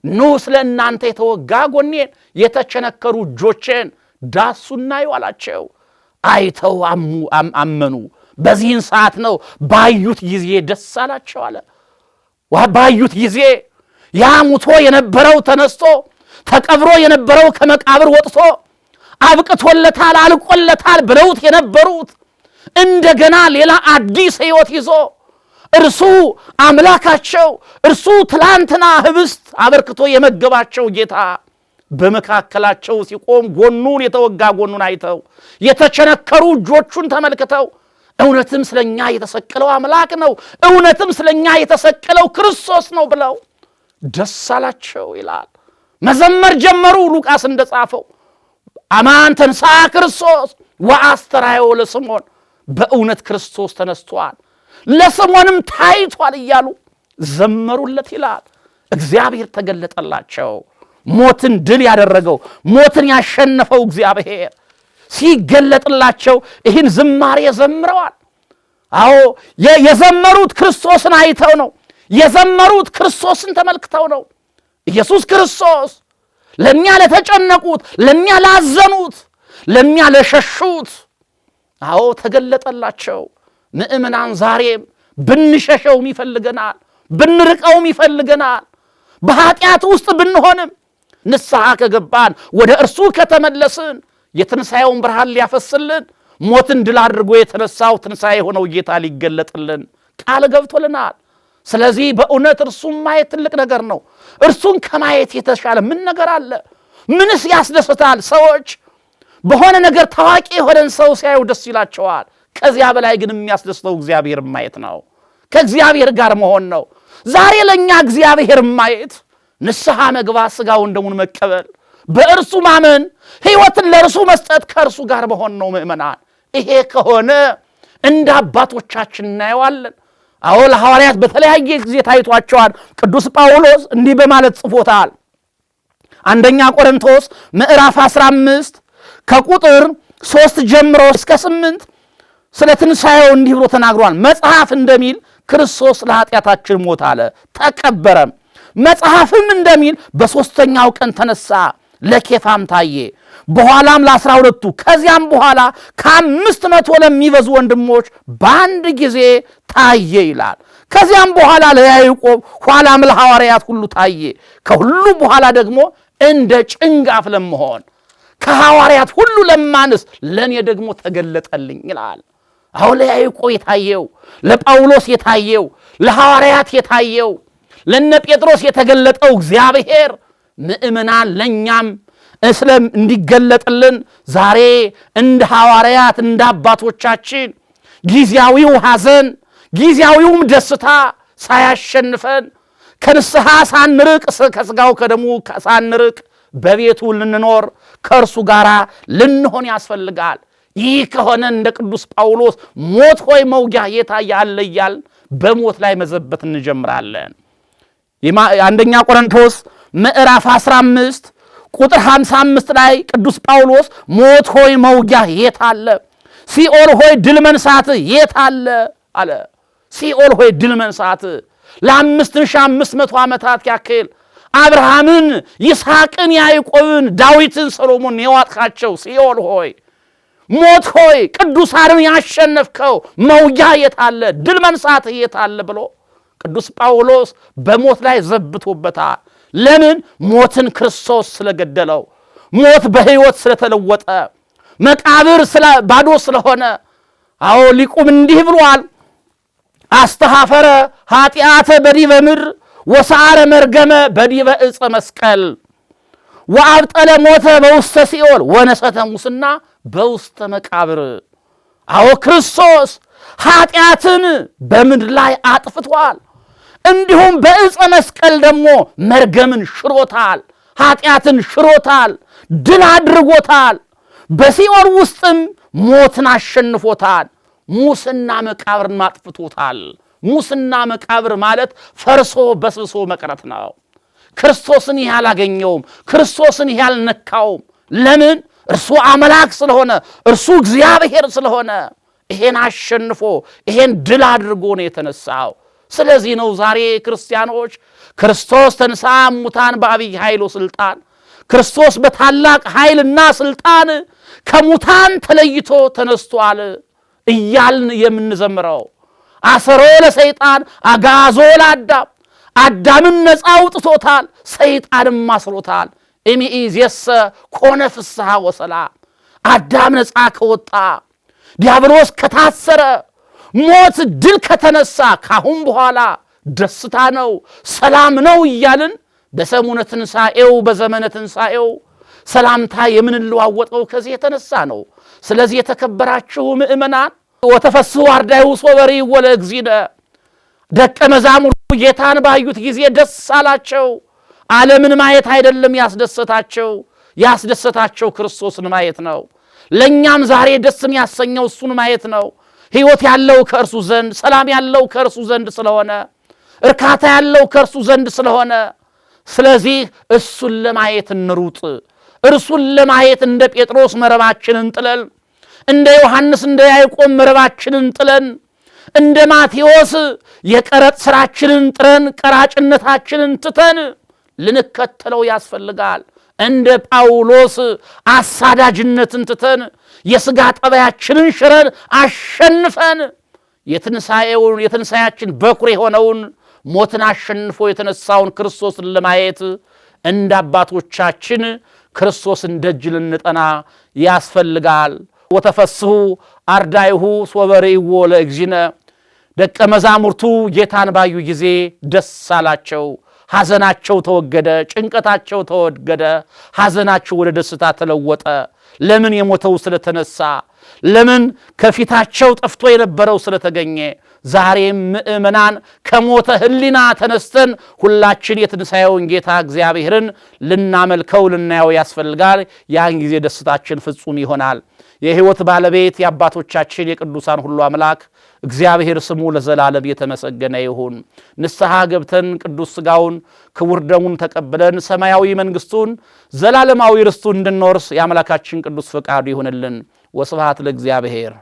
ኑ ስለ እናንተ የተወጋ ጎኔን የተቸነከሩ እጆቼን ዳሱና ይዋላቸው። አይተው አመኑ። በዚህን ሰዓት ነው ባዩት ጊዜ ደስ አላቸው አለ። ባዩት ጊዜ ያ ሙቶ የነበረው ተነስቶ ተቀብሮ የነበረው ከመቃብር ወጥቶ አብቅቶለታል አልቆለታል ብለውት የነበሩት እንደገና ሌላ አዲስ ሕይወት ይዞ እርሱ አምላካቸው እርሱ ትላንትና ህብስት አበርክቶ የመገባቸው ጌታ በመካከላቸው ሲቆም ጎኑን የተወጋ ጎኑን አይተው የተቸነከሩ እጆቹን ተመልክተው እውነትም ስለኛ የተሰቀለው አምላክ ነው፣ እውነትም ስለኛ የተሰቀለው ክርስቶስ ነው ብለው ደስ አላቸው ይላል። መዘመር ጀመሩ። ሉቃስ እንደጻፈው አማን ተንሥአ ክርስቶስ ወአስተርአዮ ለስምዖን፣ በእውነት ክርስቶስ ተነስቷል ለስምዖንም ታይቷል እያሉ ዘመሩለት ይላል። እግዚአብሔር ተገለጠላቸው። ሞትን ድል ያደረገው ሞትን ያሸነፈው እግዚአብሔር ሲገለጥላቸው ይህን ዝማሬ ዘምረዋል። አዎ የዘመሩት ክርስቶስን አይተው ነው። የዘመሩት ክርስቶስን ተመልክተው ነው። ኢየሱስ ክርስቶስ ለኛ ለተጨነቁት፣ ለኛ ላዘኑት፣ ለኛ ለሸሹት አዎ ተገለጠላቸው። ምእመናን ዛሬም ብንሸሸውም ይፈልገናል፣ ብንርቀውም ይፈልገናል። በኃጢአት ውስጥ ብንሆንም ንስሐ ከገባን ወደ እርሱ ከተመለስን የትንሣኤውን ብርሃን ሊያፈስልን ሞትን ድል አድርጎ የተነሳው ትንሣኤ የሆነው ጌታ ሊገለጥልን ቃል ገብቶልናል። ስለዚህ በእውነት እርሱን ማየት ትልቅ ነገር ነው። እርሱን ከማየት የተሻለ ምን ነገር አለ? ምንስ ያስደስታል? ሰዎች በሆነ ነገር ታዋቂ የሆነን ሰው ሲያዩ ደስ ይላቸዋል። ከዚያ በላይ ግን የሚያስደስተው እግዚአብሔር ማየት ነው፣ ከእግዚአብሔር ጋር መሆን ነው። ዛሬ ለእኛ እግዚአብሔር ማየት ንስሐ መግባት፣ ሥጋውን ደሙን መቀበል፣ በእርሱ ማመን፣ ሕይወትን ለእርሱ መስጠት፣ ከእርሱ ጋር መሆን ነው ምእመናን። ይሄ ከሆነ እንደ አባቶቻችን እናየዋለን። አዎ ለሐዋርያት በተለያየ ጊዜ ታይቷቸዋል። ቅዱስ ጳውሎስ እንዲህ በማለት ጽፎታል። አንደኛ ቆሮንቶስ ምዕራፍ 15 ከቁጥር 3 ጀምሮ እስከ 8 ስለ ትንሣኤው እንዲህ ብሎ ተናግሯል። መጽሐፍ እንደሚል ክርስቶስ ለኃጢአታችን ሞተ አለ፣ ተቀበረም። መጽሐፍም እንደሚል በሦስተኛው ቀን ተነሳ፣ ለኬፋም ታየ፣ በኋላም ለ12ቱ፣ ከዚያም በኋላ ከ500 ለሚበዙ ወንድሞች በአንድ ጊዜ ታየ ይላል። ከዚያም በኋላ ለያዕቆብ፣ ኋላም ለሐዋርያት ሁሉ ታየ። ከሁሉ በኋላ ደግሞ እንደ ጭንጋፍ ለመሆን ከሐዋርያት ሁሉ ለማንስ ለእኔ ደግሞ ተገለጠልኝ ይላል። አሁን ለያዕቆብ የታየው፣ ለጳውሎስ የታየው፣ ለሐዋርያት የታየው፣ ለነ ጴጥሮስ የተገለጠው እግዚአብሔር ምእመናን ለእኛም እስለም እንዲገለጥልን ዛሬ እንደ ሐዋርያት እንደ አባቶቻችን ጊዜያዊው ሐዘን ጊዜያዊውም ደስታ ሳያሸንፈን ከንስሐ ሳንርቅ ከሥጋው ከደሙ ሳንርቅ በቤቱ ልንኖር ከእርሱ ጋር ልንሆን ያስፈልጋል። ይህ ከሆነ እንደ ቅዱስ ጳውሎስ ሞት ሆይ መውጊያ የታየ አለ እያልን በሞት ላይ መዘበት እንጀምራለን። አንደኛ ቆሮንቶስ ምዕራፍ 15 ቁጥር 55 ላይ ቅዱስ ጳውሎስ ሞት ሆይ መውጊያ የት አለ? ሲኦል ሆይ ድል መንሳት የት አለ አለ። ሲኦል ሆይ ድል መንሳት ለ5500 ዓመታት ያክል አብርሃምን፣ ይስሐቅን፣ ያዕቆብን፣ ዳዊትን፣ ሰሎሞን የዋጥካቸው ሲኦል ሆይ ሞት ሆይ ቅዱሳንን ያሸነፍከው መውጊያ የት አለ? ድል መንሳት የት አለ ብሎ ቅዱስ ጳውሎስ በሞት ላይ ዘብቶበታል። ለምን? ሞትን ክርስቶስ ስለገደለው፣ ሞት በሕይወት ስለተለወጠ፣ መቃብር ባዶ ስለሆነ። አዎ ሊቁም እንዲህ ብሏል። አስተሐፈረ ኃጢአተ በዲበ ምድር ወሰዓረ መርገመ በዲበ ዕፀ መስቀል ወአብጠለ ሞተ በውስተ ሲኦል ወነሰተ ሙስና በውስተ መቃብር። አዎ ክርስቶስ ኃጢአትን በምድር ላይ አጥፍቷል። እንዲሁም በዕፀ መስቀል ደግሞ መርገምን ሽሮታል፣ ኃጢአትን ሽሮታል፣ ድል አድርጎታል። በሲኦል ውስጥም ሞትን አሸንፎታል። ሙስና መቃብርን ማጥፍቶታል። ሙስና መቃብር ማለት ፈርሶ በስብሶ መቅረት ነው። ክርስቶስን ይህ አላገኘውም። ክርስቶስን ይህ አልነካውም። ለምን? እርሱ አምላክ ስለሆነ፣ እርሱ እግዚአብሔር ስለሆነ ይሄን አሸንፎ ይሄን ድል አድርጎ ነው የተነሳው። ስለዚህ ነው ዛሬ ክርስቲያኖች ክርስቶስ ተንሥአ እሙታን በዐቢይ ኃይል ወሥልጣን፣ ክርስቶስ በታላቅ ኃይልና ስልጣን ከሙታን ተለይቶ ተነስቷል እያልን የምንዘምረው። አሰሮ ለሰይጣን አግዓዞ ለአዳም፣ አዳምን ነፃ አውጥቶታል፣ ሰይጣንም አስሮታል። እምይእዜሰ ኮነ ፍስሐ ወሰላም። አዳም ነፃ ከወጣ፣ ዲያብሎስ ከታሰረ፣ ሞት ድል ከተነሳ ካሁን በኋላ ደስታ ነው፣ ሰላም ነው እያልን በሰሙነ ትንሣኤው በዘመነ ትንሣኤው ሰላምታ የምንለዋወጠው ከዚህ የተነሳ ነው። ስለዚህ የተከበራችሁ ምእመናን ወተፈስሑ አርዳኢሁ ሶበርይዎ ለእግዚእነ፣ ደቀ መዛሙርቱ ጌታን ባዩት ጊዜ ደስ አላቸው። ዓለምን ማየት አይደለም ያስደሰታቸው ክርስቶስን ማየት ነው። ለእኛም ዛሬ ደስ የሚያሰኘው እሱን ማየት ነው። ሕይወት ያለው ከእርሱ ዘንድ፣ ሰላም ያለው ከእርሱ ዘንድ ስለሆነ፣ እርካታ ያለው ከእርሱ ዘንድ ስለሆነ፣ ስለዚህ እሱን ለማየት እንሩጥ። እርሱን ለማየት እንደ ጴጥሮስ መረባችንን ጥለን፣ እንደ ዮሐንስ እንደ ያዕቆብ መረባችንን ጥለን፣ እንደ ማቴዎስ የቀረጥ ሥራችንን ጥረን ቀራጭነታችንን ትተን ልንከተለው ያስፈልጋል። እንደ ጳውሎስ አሳዳጅነትን ትተን የሥጋ ጠባያችንን ሽረን አሸንፈን የትንሣኤያችን በኩር የሆነውን ሞትን አሸንፎ የተነሳውን ክርስቶስን ለማየት እንደ አባቶቻችን ክርስቶስን ደጅ ልንጠና ያስፈልጋል። ወተፈስሑ አርዳኢሁ ሶበርይዎ ለእግዚእነ፣ ደቀ መዛሙርቱ ጌታን ባዩ ጊዜ ደስ አላቸው። ሐዘናቸው ተወገደ፣ ጭንቀታቸው ተወገደ፣ ሐዘናቸው ወደ ደስታ ተለወጠ። ለምን? የሞተው ስለተነሳ፣ ለምን? ከፊታቸው ጠፍቶ የነበረው ስለተገኘ። ዛሬም ምእመናን ከሞተ ሕሊና ተነስተን ሁላችን የትንሣኤውን ጌታ እግዚአብሔርን ልናመልከው ልናየው ያስፈልጋል። ያን ጊዜ ደስታችን ፍጹም ይሆናል። የሕይወት ባለቤት የአባቶቻችን የቅዱሳን ሁሉ አምላክ እግዚአብሔር ስሙ ለዘላለም የተመሰገነ ይሁን። ንስሐ ገብተን ቅዱስ ሥጋውን ክቡር ደሙን ተቀብለን ሰማያዊ መንግሥቱን ዘላለማዊ ርስቱን እንድንወርስ የአምላካችን ቅዱስ ፈቃዱ ይሁንልን። ወስብሐት ለእግዚአብሔር።